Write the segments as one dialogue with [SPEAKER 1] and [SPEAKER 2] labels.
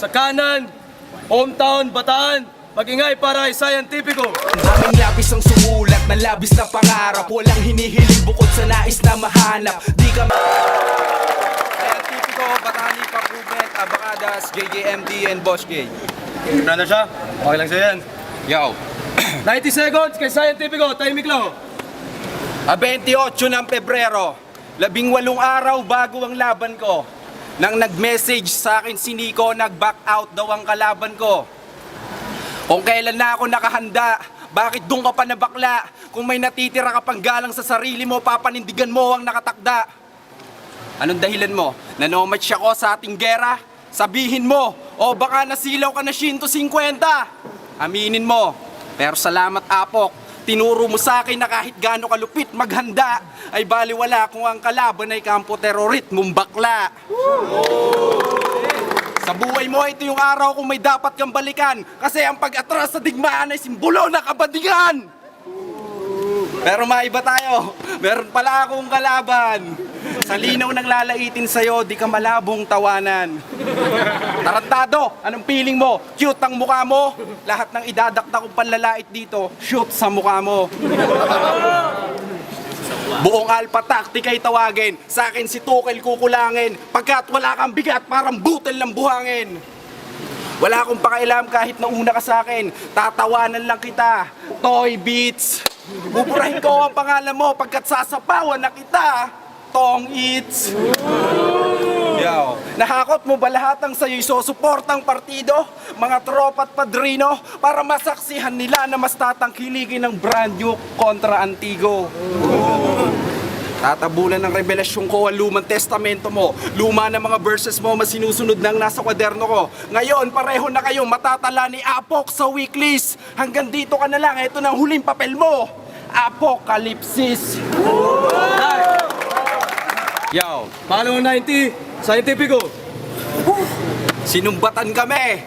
[SPEAKER 1] sa kanan, hometown, Bataan, mag-ingay para kay Scientifico.
[SPEAKER 2] Aming labis ang sumulat na labis na pangarap. Walang hinihiling bukod sa nais na mahanap. Di ka
[SPEAKER 3] Scientifico, Batani, Pakubet, Abacadas, JJMD, and Boss Gay.
[SPEAKER 1] Ganda na siya? Okay lang siya yan.
[SPEAKER 3] Yo.
[SPEAKER 1] 90 seconds kay Scientifico, timing lang.
[SPEAKER 3] 28 ng Pebrero, 18 araw bago ang laban ko. Nang nag-message sa akin si Nico, nag-back out daw ang kalaban ko. Kung kailan na ako nakahanda, bakit doon ka pa na bakla? Kung may natitira ka pang galang sa sarili mo, papanindigan mo ang nakatakda. Anong dahilan mo? Nanomatch ako sa ating gera? Sabihin mo, o baka nasilaw ka na 150. Aminin mo. Pero salamat, Apok. Tinuro mo sa akin na kahit gaano kalupit maghanda, ay baliwala kung ang kalaban ay kampo terorit mong bakla. Sa buhay mo, ito yung araw kung may dapat kang balikan, kasi ang pag-atras sa digmaan ay simbolo ng kabadigan. Pero maiba tayo, meron pala akong kalaban. Sa linaw ng lalaitin sa'yo, di ka malabong tawanan. Tarantado, anong feeling mo? Cute ang mukha mo? Lahat ng idadakta kong panlalait dito, shoot sa mukha mo. Buong Alpha Tactic ay tawagin, sa akin si Tukel kukulangin, pagkat wala kang bigat, parang butel ng buhangin. Wala akong pakialam kahit nauna ka sa akin, tatawanan lang kita, Toy Beats. Buburahin ko ang pangalan mo pagkat sasapawan na kita, Tong Eats. Yo, nahakot mo ba lahat ang sa'yo'y susuportang partido? Mga tropa at padrino, para masaksihan nila na mas tatangkiligin ng brand new kontra Antigo. Tatabunan ng revelasyon ko ang lumang testamento mo. Luma na mga verses mo masinusunod ng nasa kwaderno ko. Ngayon, pareho na kayo matatala ni Apok sa weeklies. Hanggang dito ka na lang, ito na ang huling papel mo. Apokalipsis. Yo,
[SPEAKER 1] Paano 90, Scientifico?
[SPEAKER 3] sinumbatan kami.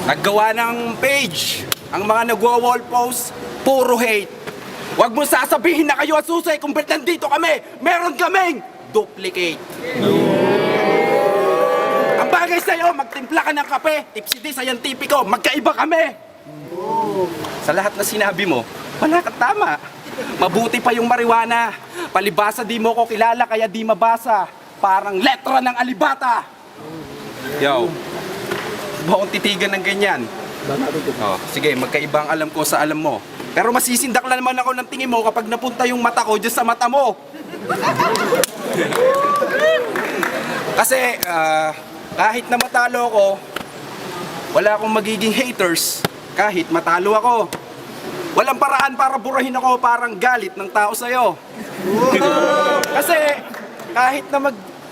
[SPEAKER 3] Naggawa ng page. Ang mga nagwa-wall post, puro hate. Huwag mo sasabihin na kayo at susay kung ba't nandito kami. Meron kaming duplicate. Ang bagay sa'yo, magtimpla ka ng kape. Tipsy di, Scientifico, magkaiba kami. Sa lahat na sinabi mo, wala kang tama. Mabuti pa yung marijuana. Palibasa di mo ko kilala kaya di mabasa. Parang letra ng alibata. Yo, ba akong titigan ng ganyan? Oh, sige, magkaiba ang alam ko sa alam mo. Pero masisindak lang naman ako ng tingin mo kapag napunta yung mata ko dyan sa mata mo. Kasi, kahit na matalo ako, wala akong magiging haters kahit matalo ako. Walang paraan para burahin ako parang galit ng tao sa'yo. Kasi,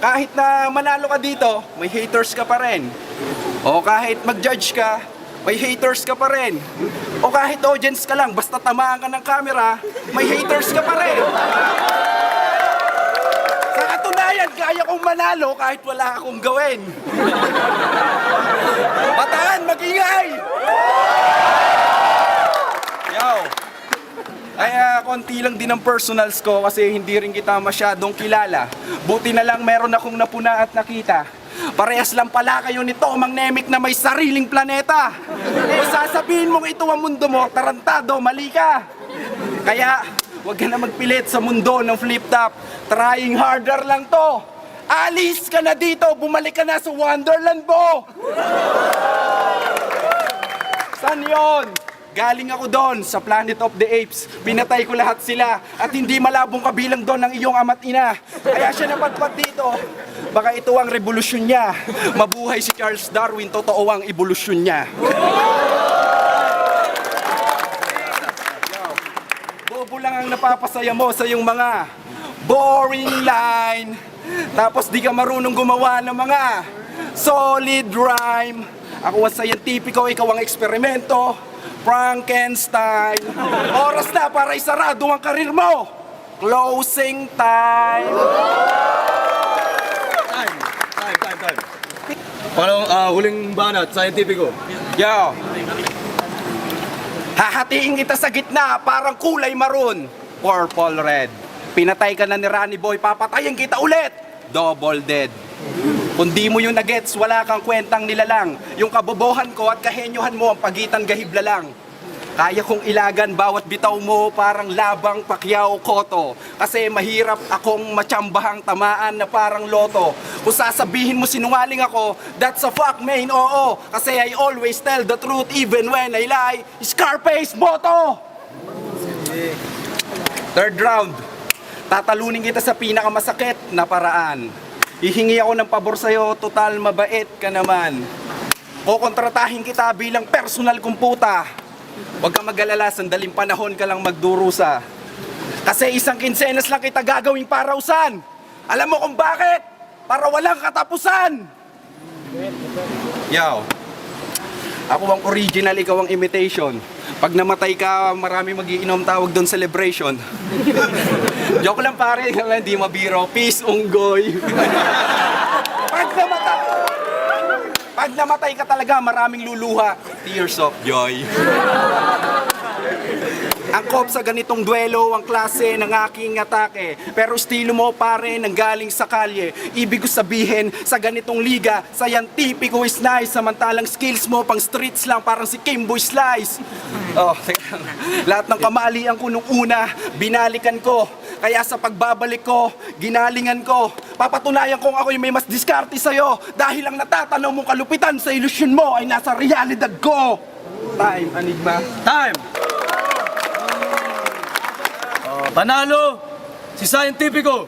[SPEAKER 3] kahit na manalo ka dito, may haters ka pa rin. O kahit mag-judge ka, may haters ka pa rin. O kahit audience ka lang, basta tamaan ka ng camera, may haters ka pa rin. Sa katunayan, kaya kong manalo kahit wala akong gawin. Bataan, mag-ingay! Yo! Ay, konti lang din ang personals ko kasi hindi rin kita masyadong kilala. Buti na lang meron akong napuna at nakita. Parehas lang pala kayo nito, Mang Nemik, na may sariling planeta. Kung sasabihin mong ito ang mundo mo, tarantado, mali ka. Kaya, huwag ka na magpilit sa mundo ng flip-top. Trying harder lang to. Alis ka na dito, bumalik ka na sa Wonderland mo. Saan yun? Galing ako doon sa Planet of the Apes. Pinatay ko lahat sila at hindi malabong kabilang doon ng iyong ama't ina. Kaya siya napadpad dito. Baka ito ang revolusyon niya. Mabuhay si Charles Darwin, totoo ang evolusyon niya. Bobo lang ang napapasaya mo sa iyong mga boring line. Tapos di ka marunong gumawa ng mga solid rhyme. Ako ang Scientifico, ikaw ang eksperimento. Frankenstein. Oras na para isarado ang karir mo. Closing time.
[SPEAKER 1] Time. Paano huling banat, Scientifico?
[SPEAKER 3] Yo. Hahatiin kita sa gitna, parang kulay maroon. Purple red. Pinatay ka na ni Ronnie Boy, papatayin kita ulit. Double dead. Kung di mo yung nagets, wala kang kwentang nilalang. Yung kabobohan ko at kahenyohan mo ang pagitan gahibla lang. Kaya kong ilagan bawat bitaw mo parang labang Pacquiao Cotto. Kasi mahirap akong matsyambahang tamaan na parang loto. Kung sasabihin mo sinungaling ako, that's a fuck man, oo. Kasi I always tell the truth even when I lie. Scarface Boto! Third round, tatalunin kita sa pinakamasakit na paraan. Hihingi ako ng pabor sa'yo, total mabait ka naman. Kukontratahin kita bilang personal kumputa. Huwag kang mag-alala, sandaling panahon ka lang magdurusa. Kasi isang kinsenas lang kita gagawing parausan. Alam mo kung bakit? Para walang katapusan. Yo, ako ang original, ikaw ang imitation. Pag namatay ka, marami magiinom, tawag doon celebration. Joke lang pare, hindi mabiro. Peace, unggoy. Pag namatay ka talaga, maraming luluha. Tears of joy. Angkop sa ganitong duelo ang klase ng aking atake. Pero estilo mo pare nanggaling sa kalye. Ibig ko sabihin sa ganitong liga, scientifico is nice. Samantalang skills mo pang streets lang parang si Kimbo Slice. Oh, teka. Lahat ng kamalian ko nung una, binalikan ko. Kaya sa pagbabalik ko, ginalingan ko. Papatunayan kong ako'y may mas diskarte sa'yo. Dahil ang natatanaw mong kalupitan sa ilusyon mo ay nasa realidad ko. Time, Enigma.
[SPEAKER 1] Time! Panalo si Scientifico!